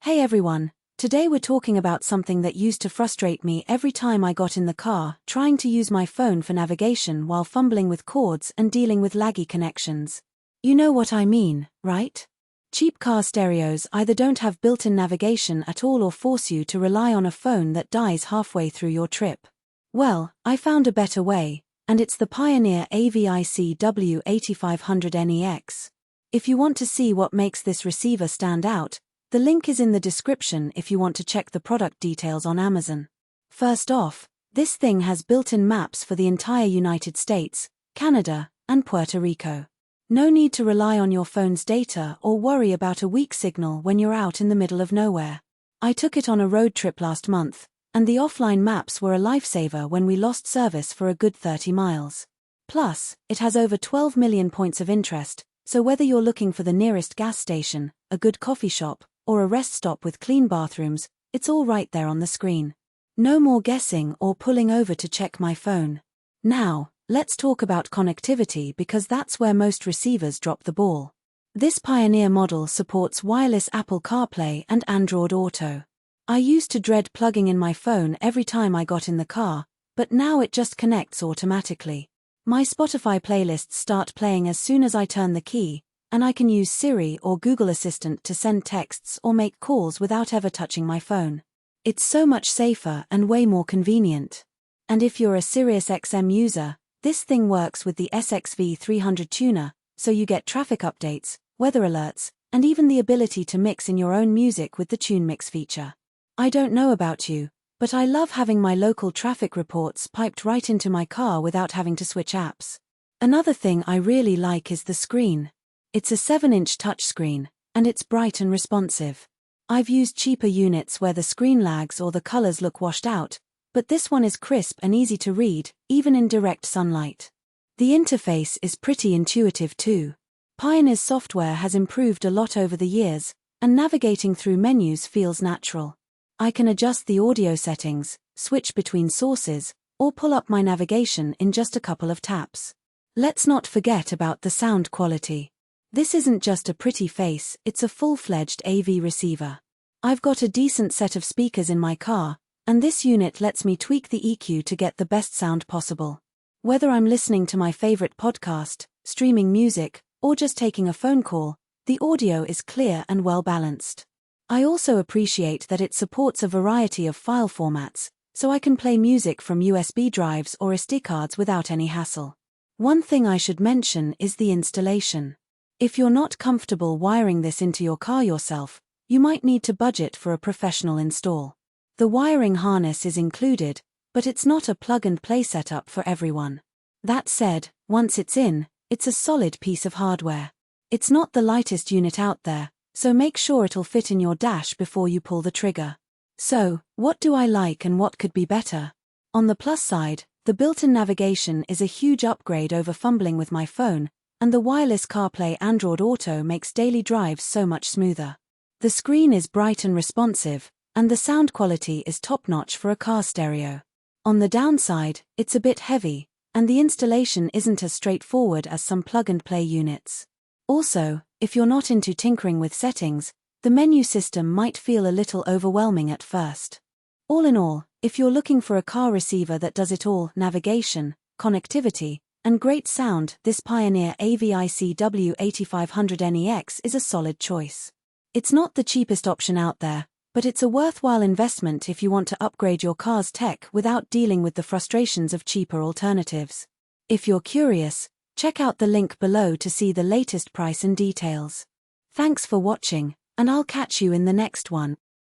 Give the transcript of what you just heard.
Hey everyone, today we're talking about something that used to frustrate me every time I got in the car, trying to use my phone for navigation while fumbling with cords and dealing with laggy connections. You know what I mean, right? Cheap car stereos either don't have built-in navigation at all or force you to rely on a phone that dies halfway through your trip. Well, I found a better way, and it's the Pioneer AVIC-W8500NEX. If you want to see what makes this receiver stand out, the link is in the description if you want to check the product details on Amazon. First off, this thing has built-in maps for the entire United States, Canada, and Puerto Rico. No need to rely on your phone's data or worry about a weak signal when you're out in the middle of nowhere. I took it on a road trip last month, and the offline maps were a lifesaver when we lost service for a good 30 miles. Plus, it has over 12 million points of interest, so whether you're looking for the nearest gas station, a good coffee shop, or a rest stop with clean bathrooms, it's all right there on the screen. No more guessing or pulling over to check my phone. Now, let's talk about connectivity because that's where most receivers drop the ball. This Pioneer model supports wireless Apple CarPlay and Android Auto. I used to dread plugging in my phone every time I got in the car, but now it just connects automatically. My Spotify playlists start playing as soon as I turn the key, and I can use Siri or Google Assistant to send texts or make calls without ever touching my phone. It's so much safer and way more convenient. And if you're a Sirius XM user, this thing works with the SXV300 tuner, so you get traffic updates, weather alerts, and even the ability to mix in your own music with the Tune Mix feature. I don't know about you, but I love having my local traffic reports piped right into my car without having to switch apps. Another thing I really like is the screen. It's a 7-inch touchscreen, and it's bright and responsive. I've used cheaper units where the screen lags or the colors look washed out, but this one is crisp and easy to read, even in direct sunlight. The interface is pretty intuitive too. Pioneer's software has improved a lot over the years, and navigating through menus feels natural. I can adjust the audio settings, switch between sources, or pull up my navigation in just a couple of taps. Let's not forget about the sound quality. This isn't just a pretty face, it's a full-fledged AV receiver. I've got a decent set of speakers in my car, and this unit lets me tweak the EQ to get the best sound possible. Whether I'm listening to my favorite podcast, streaming music, or just taking a phone call, the audio is clear and well-balanced. I also appreciate that it supports a variety of file formats, so I can play music from USB drives or SD cards without any hassle. One thing I should mention is the installation. If you're not comfortable wiring this into your car yourself, you might need to budget for a professional install. The wiring harness is included, but it's not a plug-and-play setup for everyone. That said, once it's in, it's a solid piece of hardware. It's not the lightest unit out there, so make sure it'll fit in your dash before you pull the trigger. So, what do I like and what could be better? On the plus side, the built-in navigation is a huge upgrade over fumbling with my phone, and the wireless CarPlay Android Auto makes daily drives so much smoother. The screen is bright and responsive, and the sound quality is top-notch for a car stereo. On the downside, it's a bit heavy, and the installation isn't as straightforward as some plug-and-play units. Also, if you're not into tinkering with settings, the menu system might feel a little overwhelming at first. All in all, if you're looking for a car receiver that does it all, navigation, connectivity, and great sound, this Pioneer AVIC-W8500NEX is a solid choice. It's not the cheapest option out there, but it's a worthwhile investment if you want to upgrade your car's tech without dealing with the frustrations of cheaper alternatives. If you're curious, check out the link below to see the latest price and details. Thanks for watching, and I'll catch you in the next one.